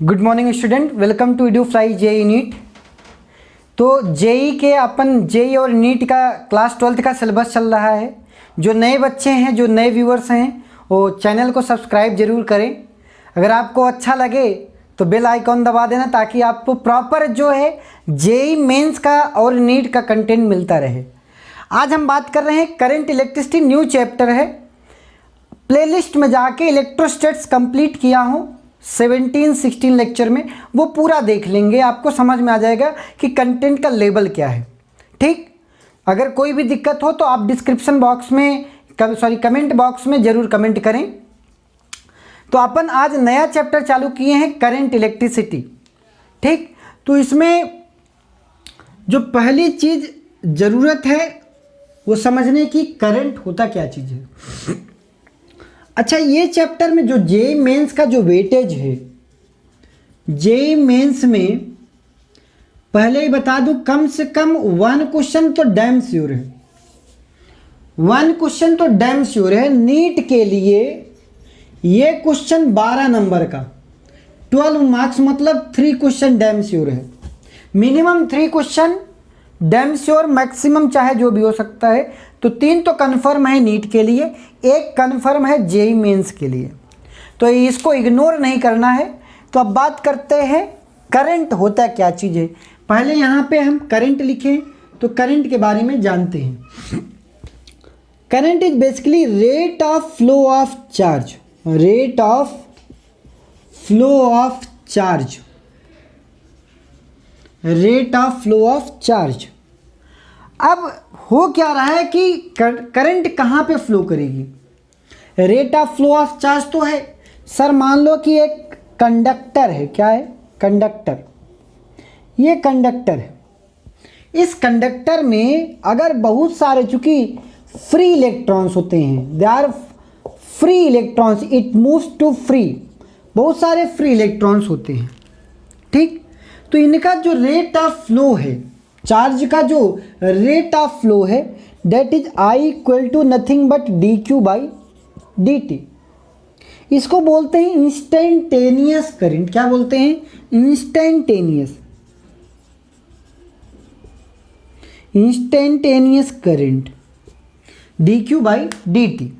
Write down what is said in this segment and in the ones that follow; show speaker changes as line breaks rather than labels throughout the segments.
Good morning student, welcome to EduFly JEE NEET. तो JEE के अपन जेई और नीट का क्लास 12th का सिलेबस चल रहा है। जो नए बच्चे हैं, जो नए व्यूअर्स हैं, वो चैनल को सब्सक्राइब जरूर करें। अगर आपको अच्छा लगे तो बेल आइकॉन दबा देना ताकि आपको प्रॉपर जो है जेई मेंस का और नीट का कंटेंट मिलता रहे। आज हम बात कर रहे हैं करंट इलेक्ट्रिसिटी, न्यू चैप्टर है। प्लेलिस्ट में जाके इलेक्ट्रोस्टैट्स कंप्लीट किया हूँ 17-16 लेक्चर में, वो पूरा देख लेंगे, आपको समझ में आ जाएगा कि कंटेंट का लेवल क्या है। ठीक, अगर कोई भी दिक्कत हो तो आप डिस्क्रिप्शन बॉक्स में कमेंट बॉक्स में ज़रूर कमेंट करें। तो अपन आज नया चैप्टर चालू किए हैं करंट इलेक्ट्रिसिटी। ठीक, तो इसमें जो पहली चीज़ ज़रूरत है वो समझने की करंट होता क्या चीज़ है। अच्छा, ये चैप्टर में जो जेई मेंस का जो वेटेज है, जेई मेंस में पहले ही बता दूं, कम से कम 1 क्वेश्चन तो डैम श्योर है। 1 क्वेश्चन तो डैम श्योर है। नीट के लिए ये क्वेश्चन 12 नंबर का 12 मार्क्स, मतलब 3 क्वेश्चन डैम श्योर है। Minimum 3 question damn sure, maximum चाहे जो भी हो सकता है। तो 3 तो कन्फर्म है नीट के लिए, 1 कन्फर्म है जेई मेंस के लिए, तो इसको इग्नोर नहीं करना है। तो अब बात करते हैं करंट होता क्या चीज़ है। पहले यहाँ पे हम करंट लिखें तो करंट के बारे में जानते हैं। Current is basically rate of flow of charge, rate of flow of charge, rate of flow of charge. अब हो क्या रहा है कि करंट कहाँ पे फ्लो करेगी। Rate of flow of charge तो है सर, मान लो कि एक कंडक्टर है। क्या है? कंडक्टर। ये कंडक्टर है। इस कंडक्टर में अगर बहुत सारे, चूंकि फ्री इलेक्ट्रॉन्स होते हैं, they are free electrons, it moves to free, बहुत सारे फ्री इलेक्ट्रॉन्स होते हैं। ठीक, तो इनका जो रेट ऑफ फ्लो है, चार्ज का जो रेट ऑफ फ्लो है, that is I equal to nothing but dq by dt। इसको बोलते हैं इंस्टेंटेनियस करंट। क्या बोलते हैं? Instantaneous, instantaneous current dq by dt।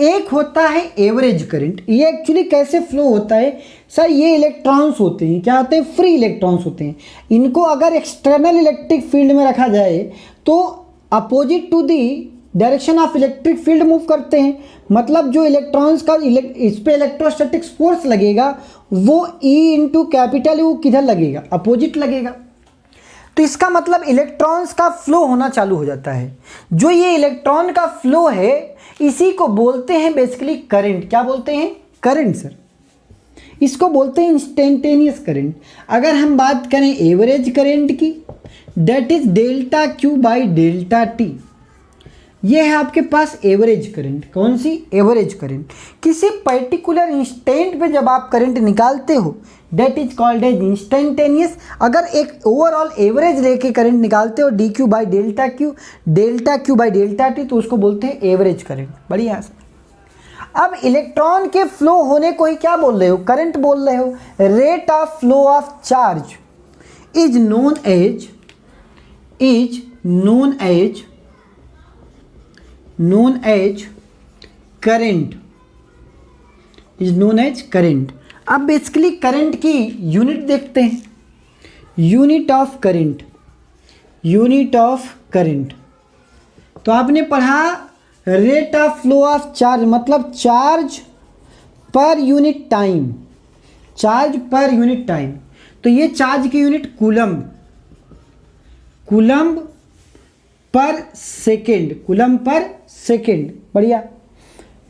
एक होता है एवरेज करंट। ये एक्चुअली कैसे फ्लो होता है सर? ये इलेक्ट्रॉन्स होते हैं, क्या होते हैं? फ्री इलेक्ट्रॉन्स होते हैं। इनको अगर एक्सटर्नल इलेक्ट्रिक फील्ड में रखा जाए तो opposite to the direction of electric field move करते हैं। मतलब जो इलेक्ट्रॉन्स का इस पे इलेक्ट्रोस्टैटिक फोर्स लगेगा वो E इंटू कैपिटल U किधर लगेगा? अपोजिट लगेगा। तो इसका मतलब इलेक्ट्रॉन्स का फ्लो होना चालू हो जाता है। जो ये इलेक्ट्रॉन का फ्लो है इसी को बोलते हैं बेसिकली करंट। क्या बोलते हैं? Current sir. इसको बोलते हैं इंस्टेंटेनियस करंट। अगर हम बात करें एवरेज करंट की, that is delta Q by delta T। ये है आपके पास एवरेज करंट। कौन सी? Average current. किसी पर्टिकुलर इंस्टेंट पे जब आप करंट निकालते हो, that is called as instantaneous. अगर एक ओवरऑल एवरेज लेके करंट निकालते हो dq by delta Q by delta T, तो उसको बोलते हैं एवरेज करंट। बढ़िया। अब इलेक्ट्रॉन के फ्लो होने को ही क्या बोल रहे हो? करंट बोल रहे हो। Rate of flow of charge is known as current, is known as current. अब बेसिकली करंट की यूनिट देखते हैं। Unit of current, unit of current. तो आपने पढ़ा rate of flow of charge, मतलब charge per unit time, charge per unit time. तो ये चार्ज की unit coulomb, coulomb per second, coulomb per second. बढ़िया।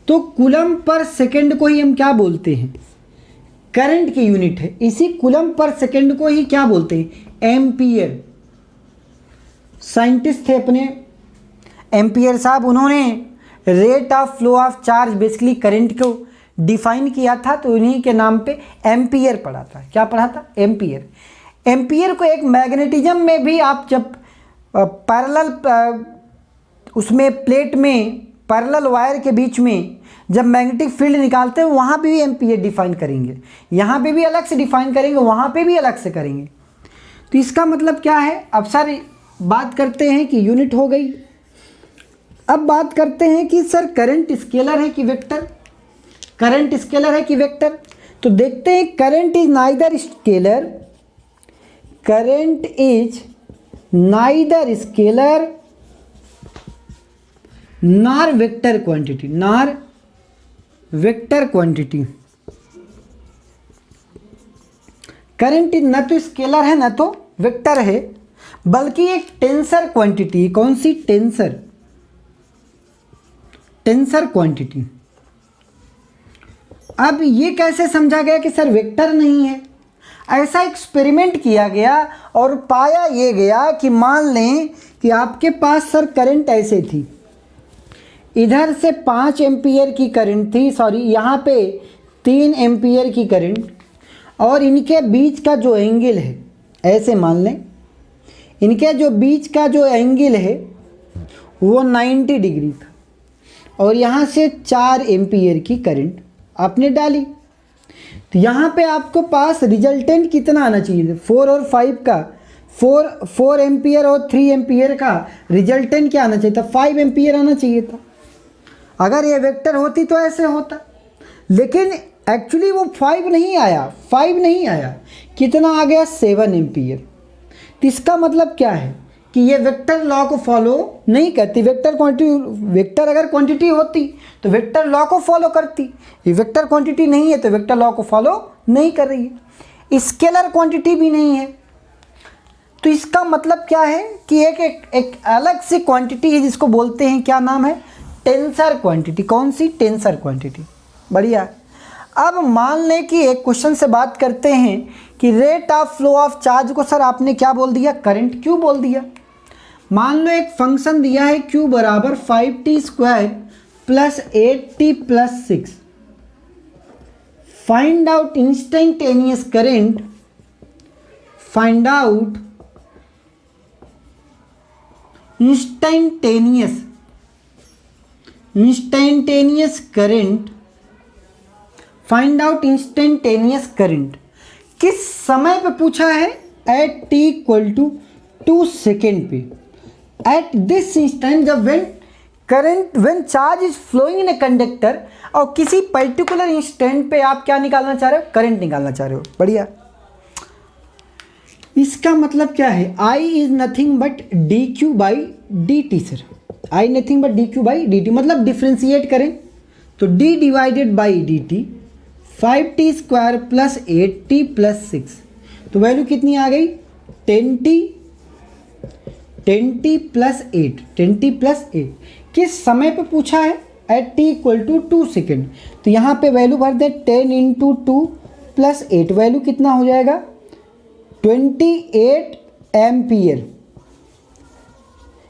तो कूलम्ब पर सेकेंड को ही हम क्या बोलते हैं? करंट की यूनिट है। इसी कूलम्ब पर सेकेंड को ही क्या बोलते हैं? एम्पियर। साइंटिस्ट थे अपने एम्पियर साहब, उन्होंने rate of flow of charge basically current को डिफाइन किया था, तो उन्हीं के नाम पे एम्पियर पढ़ा था। क्या पढ़ा था? एम्पियर। एम्पियर को एक मैग्नेटिज्म में भी आप जब पैरेलल उसमें प्लेट में पैरेलल वायर के बीच में जब मैग्नेटिक फील्ड निकालते हैं वहाँ पे भी एम्पियर डिफाइन करेंगे, यहाँ पे भी अलग से डिफाइन करेंगे, वहाँ पे भी अलग से करेंगे। तो इसका मतलब क्या है, अब सर बात करते हैं कि यूनिट हो गई। अब बात करते हैं कि सर करंट स्केलर है कि वेक्टर, करंट स्केलर है कि वेक्टर। तो देखते हैं, current is neither scalar, current is neither scalar nor vector quantity, nor vector quantity. Current न तो स्केलर है न तो वेक्टर है, बल्कि एक टेंसर क्वांटिटी। कौन सी? Tensor, tensor quantity. अब ये कैसे समझा गया कि सर वेक्टर नहीं है? ऐसा एक्सपेरिमेंट किया गया और पाया ये गया कि मान लें कि आपके पास सर करंट ऐसे थी, इधर से 5 एम्पियर की करंट थी, सॉरी यहाँ पे 3 एम्पियर की करंट, और इनके बीच का जो एंगल है, ऐसे मान लें इनके जो बीच का जो एंगल है वो 90 डिग्री था, और यहाँ से 4 एम्पियर की करंट आपने डाली। तो यहाँ पे आपको पास रिजल्टेंट कितना आना चाहिए? 4 और 5 का, 4 एम्पियर और 3 एम्पियर का रिजल्टेंट क्या आना चाहिए था? 5 एम्पियर आना चाहिए था। अगर ये वेक्टर होती तो ऐसे होता, लेकिन एक्चुअली वो 5 नहीं आया, 5 नहीं आया, कितना आ गया? 7 एम्पियर। तो इसका मतलब क्या है कि ये वेक्टर लॉ को फॉलो नहीं करती। वेक्टर क्वांटिटी, वेक्टर अगर क्वांटिटी होती तो वेक्टर लॉ को फॉलो करती, ये वेक्टर क्वांटिटी नहीं है तो वेक्टर लॉ को फॉलो नहीं कर रही है। स्केलर क्वांटिटी भी नहीं है, तो इसका मतलब क्या है कि एक अलग सी क्वांटिटी है जिसको बोलते हैं, क्या नाम है? Tensor quantity. कौन सी? Tensor quantity. बढ़िया। अब मान लें कि एक क्वेश्चन से बात करते हैं कि rate of flow of charge को सर आपने क्या बोल दिया? करंट। क्यों बोल दिया? मान लो एक फंक्शन दिया है Q बराबर 5t² plus 8t plus 6। Find out instantaneous current, find out instantaneous current, find out instantaneous current. किस समय पे पूछा है? At t equal to 2 second पे। एट दिस इंस्टेंट, जब when charge is flowing in a conductor, और किसी particular instant पे आप क्या निकालना चाह रहे हो? करंट निकालना चाह रहे हो। बढ़िया। इसका मतलब क्या है? I is nothing but dq by dt sir. I nothing but dq by dt, मतलब डिफ्रेंशिएट करें तो d divided by dt, 5t² plus 8t plus 6। तो वैल्यू कितनी आ गई? 10t plus 8, 10t plus 8। किस समय पे पूछा है? At t equal to 2 second. तो यहाँ पे वैल्यू भर दे, 10 इंटू 2 प्लस 8, वैल्यू कितना हो जाएगा? 28 एम्पियर।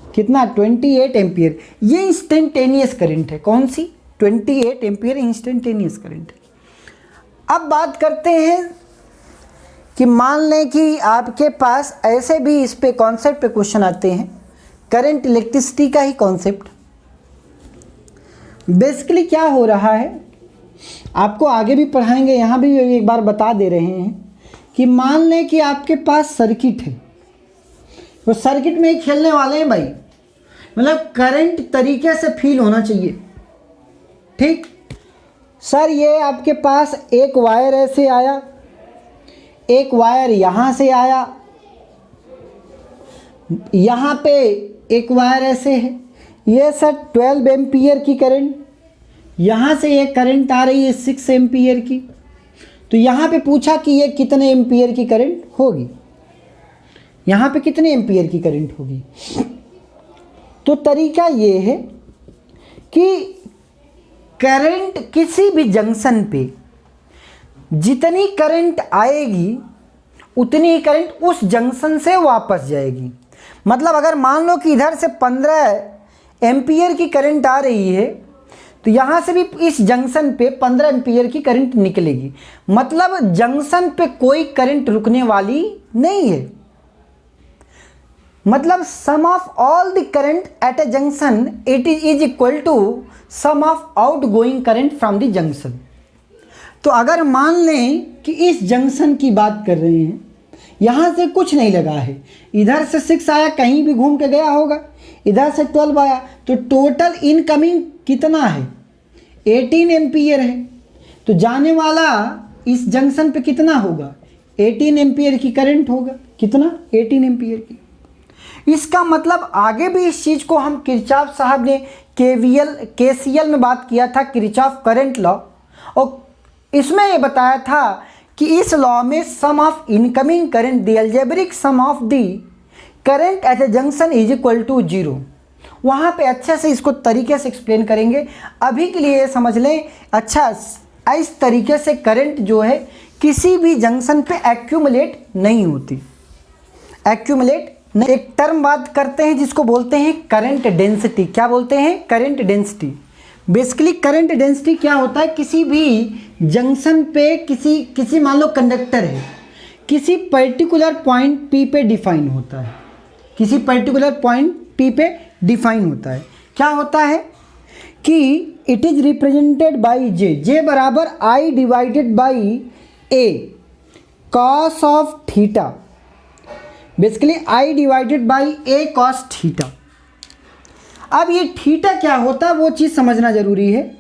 कितना? 28 एम्पियर। ये इंस्टेंटेनियस करंट है। कौन सी? 28 एम्पियर इंस्टेंटेनियस करंट है। अब बात करते हैं कि मान लें कि आपके पास ऐसे भी इस पे कॉन्सेप्ट पे क्वेश्चन आते हैं, करंट इलेक्ट्रिसिटी का ही कॉन्सेप्ट। बेसिकली क्या हो रहा है, आपको आगे भी पढ़ाएंगे, यहाँ भी एक बार बता दे रहे हैं कि मान लें कि आपके पास सर्किट है, वो सर्किट में ही खेलने वाले हैं भाई, मतलब करंट तरीके से फील होना चाहिए। ठीक सर, ये आपके पास एक वायर ऐसे आया, एक वायर यहाँ से आया, यहाँ पे एक वायर ऐसे है, ये सर 12 एम्पियर की करंट, यहाँ से एक करंट आ रही है 6 एम्पियर की। तो यहाँ पे पूछा कि ये कितने एम्पियर की करंट होगी, यहाँ पे कितने एम्पियर की करंट होगी। तो तरीका ये है कि करंट किसी भी जंक्शन पे जितनी करंट आएगी उतनी ही करंट उस जंक्शन से वापस जाएगी। मतलब अगर मान लो कि इधर से 15 एम्पियर की करंट आ रही है तो यहाँ से भी इस जंक्शन पे 15 एम्पियर की करंट निकलेगी। मतलब जंक्शन पे कोई करंट रुकने वाली नहीं है। मतलब sum of all the current at a junction it is equal to sum of outgoing current from the junction. तो अगर मान लें कि इस जंक्शन की बात कर रहे हैं, यहाँ से कुछ नहीं लगा है, इधर से 6 आया, कहीं भी घूम के गया होगा, इधर से 12 आया, तो टोटल इनकमिंग कितना है 18 एम्पियर है। तो जाने वाला इस जंक्शन पे कितना होगा 18 एम्पियर की करंट होगा। कितना 18 एम्पियर की। इसका मतलब आगे भी इस चीज़ को हम किरचॉफ साहब ने केसीएल में बात किया था, किरचॉफ करंट लॉ, और इसमें ये बताया था कि इस लॉ में sum of incoming current the algebraic sum of the current at a junction is equal to 0। वहाँ पे अच्छे से इसको तरीके से एक्सप्लेन करेंगे। अभी के लिए समझ लें, अच्छा इस तरीके से करंट जो है किसी भी जंक्शन पे एक्यूमुलेट नहीं होती, एक्यूमुलेट नहीं। एक टर्म बात करते हैं जिसको बोलते हैं करंट डेंसिटी। क्या बोलते हैं? Current density. Basically current density क्या होता है, किसी भी जंक्शन पे किसी मान लो कंडक्टर है, किसी पर्टिकुलर पॉइंट P पे डिफाइन होता है, किसी पर्टिकुलर पॉइंट P पे डिफाइन होता है। क्या होता है कि इट इज रिप्रेजेंटेड बाई जे बराबर I divided by A cos of theta. Basically I divided by A cos theta. अब ये थीटा क्या होता है वो चीज़ समझना जरूरी है।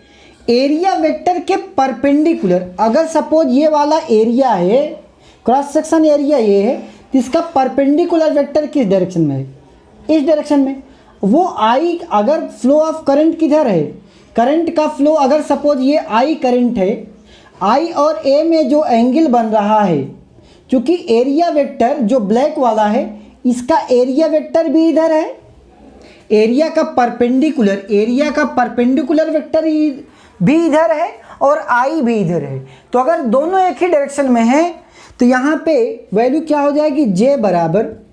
एरिया वेक्टर के परपेंडिकुलर, अगर सपोज ये वाला एरिया है, क्रॉस सेक्शन एरिया ये है, तो इसका परपेंडिकुलर वेक्टर किस डायरेक्शन में है? इस डायरेक्शन में। वो आई, अगर फ्लो ऑफ करंट किधर है, करंट का फ्लो अगर सपोज ये आई करंट है, आई और ए में जो एंगल बन रहा है, क्योंकि एरिया वेक्टर जो ब्लैक वाला है इसका एरिया वेक्टर भी इधर है, एरिया का परपेंडिकुलर वेक्टर भी इधर है और आई भी इधर है। तो अगर दोनों एक ही डायरेक्शन में है तो यहाँ पे वैल्यू क्या हो जाएगी, जे बराबर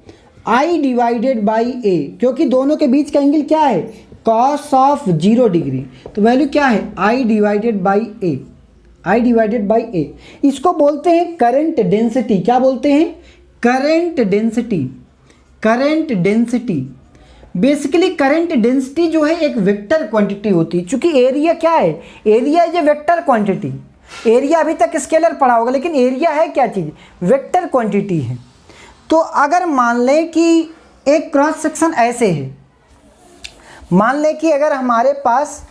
आई डिवाइडेड बाई ए, क्योंकि दोनों के बीच का एंगल क्या है, कॉस ऑफ 0 डिग्री। तो वैल्यू क्या है, I divided by A, I divided by A. इसको बोलते हैं करंट डेंसिटी। क्या बोलते हैं? Current density. Current density basically current density जो है एक वेक्टर क्वांटिटी होती है, क्योंकि एरिया क्या है, area is a vector quantity. Area अभी तक स्केलर पढ़ा होगा, लेकिन एरिया है क्या चीज़, वेक्टर क्वांटिटी है। तो अगर मान लें कि एक क्रॉस सेक्शन ऐसे है, मान लें कि अगर हमारे पास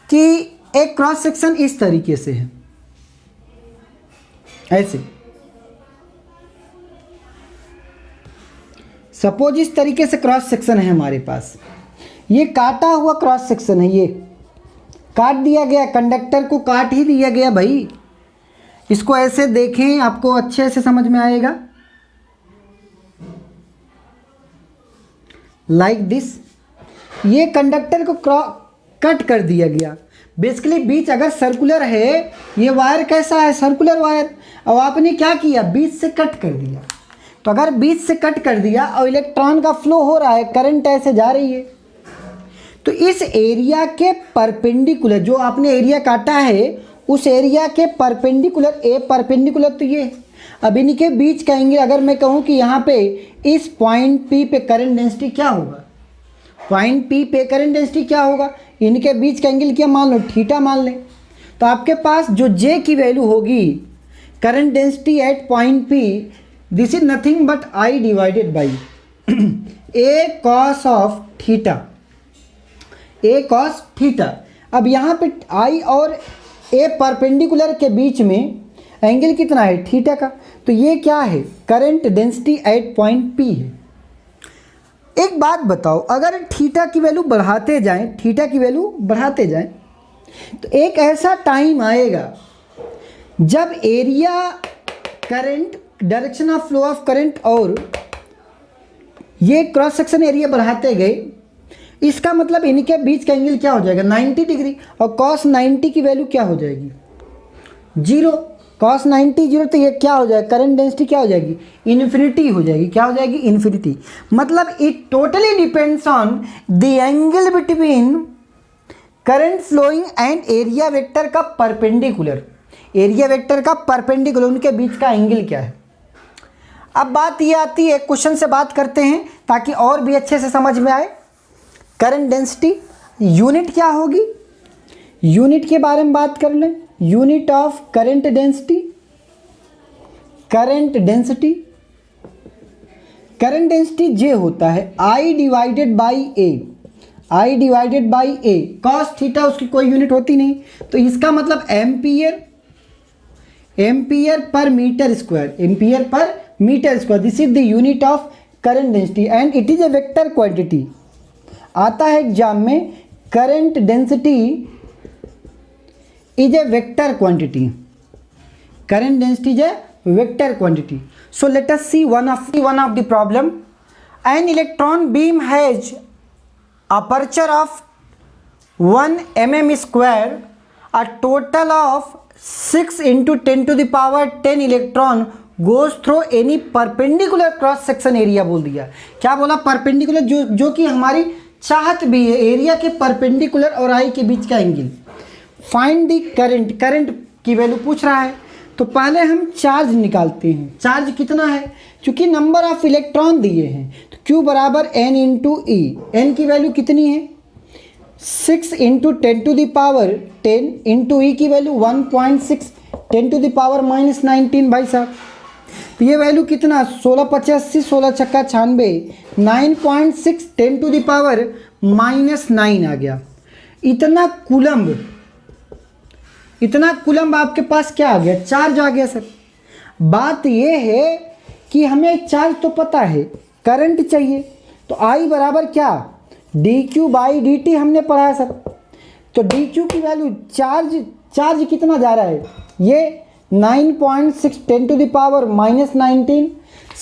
कि एक क्रॉस सेक्शन इस तरीके से है, ऐसे सपोज इस तरीके से क्रॉस सेक्शन है हमारे पास, ये काटा हुआ क्रॉस सेक्शन है, ये काट दिया गया, कंडक्टर को काट ही दिया गया भाई। इसको ऐसे देखें, आपको अच्छे से समझ में आएगा, लाइक दिस। ये कंडक्टर को कट कर दिया गया। बेसिकली बीच अगर सर्कुलर है, ये वायर कैसा है, सर्कुलर वायर, अब आपने क्या किया, बीच से कट कर दिया। तो अगर बीच से कट कर दिया और इलेक्ट्रॉन का फ्लो हो रहा है, करंट ऐसे जा रही है, तो इस एरिया के परपेंडिकुलर, जो आपने एरिया काटा है उस एरिया के परपेंडिकुलर, ए परपेंडिकुलर तो ये, अब इनके बीच का एंगल अगर मैं कहूँ कि यहाँ पे इस पॉइंट P पे करंट डेंसिटी क्या होगा, पॉइंट P पे करंट डेंसिटी क्या होगा, इनके बीच का एंगल क्या मान लो, थीटा मान लें। तो आपके पास जो J की वैल्यू होगी, current density at point P, this is nothing but I divided by A cos of theta, A cos theta. अब यहाँ पे I और A परपेंडिकुलर के बीच में एंगल कितना है, थीटा का। तो ये क्या है, current density at point P है। एक बात बताओ, अगर थीटा की वैल्यू बढ़ाते जाएं, थीटा की वैल्यू बढ़ाते जाएं, तो एक ऐसा टाइम आएगा जब area, current, direction of flow of current और ये क्रॉस सेक्शन एरिया बढ़ाते गए, इसका मतलब इनके बीच का एंगल क्या हो जाएगा, 90 डिग्री, और कॉस 90 की वैल्यू क्या हो जाएगी, 0। कॉस 90 0, तो ये क्या हो जाएगा, करंट डेंसिटी क्या हो जाएगी, इन्फिनिटी हो जाएगी। क्या हो जाएगी, इन्फिनिटी। मतलब it totally depends on the angle between current flowing and area vector का परपेंडिकुलर, एरिया वेक्टर का परपेंडिकुलर, उनके बीच का एंगल क्या है। अब बात ये आती है, क्वेश्चन से बात करते हैं ताकि और भी अच्छे से समझ में आए। करंट डेंसिटी यूनिट क्या होगी, यूनिट के बारे में बात कर लें। Unit of current density, current density, current density J होता है I divided by A, I divided by A, cos theta उसकी कोई यूनिट होती नहीं, तो इसका मतलब ampere, ampere per metre square, ampere per metre square. This is the unit of current density and it is a vector quantity. आता है exam में, current density is a vector quantity, current density is a vector quantity. So let us see one of the problem. An electron beam has aperture of 1 mm square, a total of 6 into 10 to the power 10 electron goes through any perpendicular cross section area बोल दिया। क्या बोला? Perpendicular, जो कि हमारी चाहत भी है, एरिया के परपेंडिकुलर और आई के बीच का angle. Find the current, current की वैल्यू पूछ रहा है, तो पहले हम चार्ज निकालते हैं। चार्ज कितना है, क्योंकि नंबर ऑफ इलेक्ट्रॉन दिए हैं, तो Q बराबर n इंटू ई। एन की वैल्यू कितनी है? 6 into 10 to the power 10 into e की वैल्यू 1.6 10 टू द पावर -19 भाई साहब। तो ये वैल्यू कितना, 1685 16 छक्का 96, 9.6 10 टू द पावर -9 आ गया। इतना कूलम्ब, इतना कूलम्ब आपके पास क्या आ गया? चार्ज आ गया सर। बात ये है कि हमें चार्ज तो पता है, करंट चाहिए, तो I बराबर क्या, dq बाई dt हमने पढ़ा है सर। तो dq की वैल्यू, चार्ज कितना जा रहा है, ये 9.6 10 टू द पावर -19,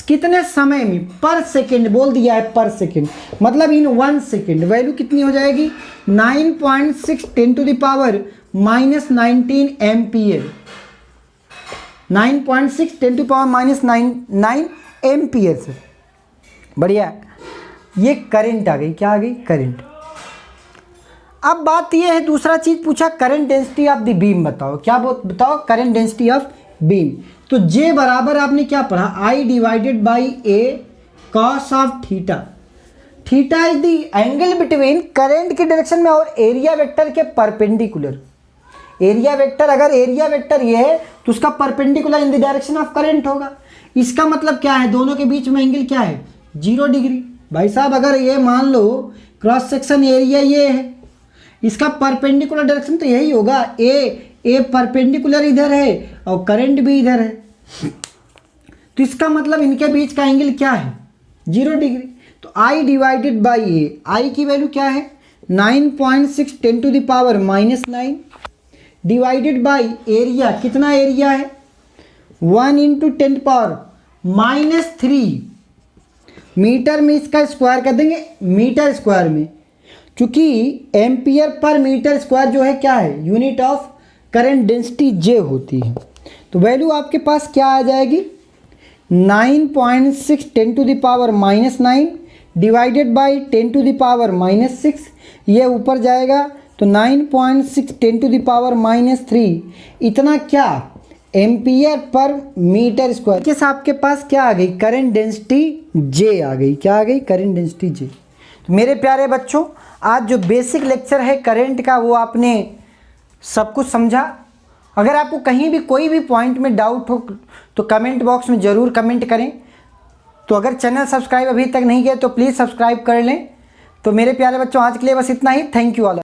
कितने समय में, पर सेकेंड बोल दिया है, पर सेकेंड, मतलब इन 1 सेकेंड वैल्यू कितनी हो जाएगी, 9.6 10 to the power -19 ampere, 9.6 10 to power -9 ampere से। बढ़िया, ये करंट आ गई, क्या आ गई, करंट। अब बात ये है, दूसरा चीज पूछा, current density of the beam बताओ। क्या बताओ, करंट डेंसिटी ऑफ बीम। तो जे बराबर आपने क्या पढ़ा, I divided by A cos of theta. Theta is the angle between current की डायरेक्शन में और एरिया वेक्टर के परपेंडिकुलर। एरिया वेक्टर, अगर एरिया वेक्टर ये है तो उसका perpendicular in the direction of current होगा। इसका मतलब क्या है, दोनों के बीच में एंगल क्या है, 0 डिग्री। भाई साहब अगर ये मान लो क्रॉस सेक्शन एरिया ये है, इसका परपेंडिकुलर डायरेक्शन तो यही होगा, ए परपेंडिकुलर इधर है और करंट भी इधर है, तो इसका मतलब इनके बीच का एंगल क्या है, 0 डिग्री। तो I divided by A, I की वैल्यू क्या है, 9.6 10 to the power -9 divided by area, कितना एरिया है, 1 इंटू 10 पावर -3, मीटर में इसका स्क्वायर कर देंगे, मीटर स्क्वायर में, क्योंकि एम्पियर पर मीटर स्क्वायर जो है क्या है, यूनिट ऑफ करंट डेंसिटी जे होती है। तो वैल्यू आपके पास क्या आ जाएगी, 9.6 10 to the power -9 divided by 10 to the power -6, ये ऊपर जाएगा तो 9.6 10 टू द पावर -3, इतना क्या, एम्पियर पर मीटर स्क्वायर। किस आपके पास क्या आ गई, करंट डेंसिटी जे आ गई। क्या आ गई, करंट डेंसिटी जे। तो मेरे प्यारे बच्चों, आज जो बेसिक लेक्चर है करंट का वो आपने सब कुछ समझा। अगर आपको कहीं भी कोई भी पॉइंट में डाउट हो तो कमेंट बॉक्स में ज़रूर कमेंट करें। तो अगर चैनल सब्सक्राइब अभी तक नहीं किया तो प्लीज़ सब्सक्राइब कर लें। तो मेरे प्यारे बच्चों, आज के लिए बस इतना ही। Thank you all.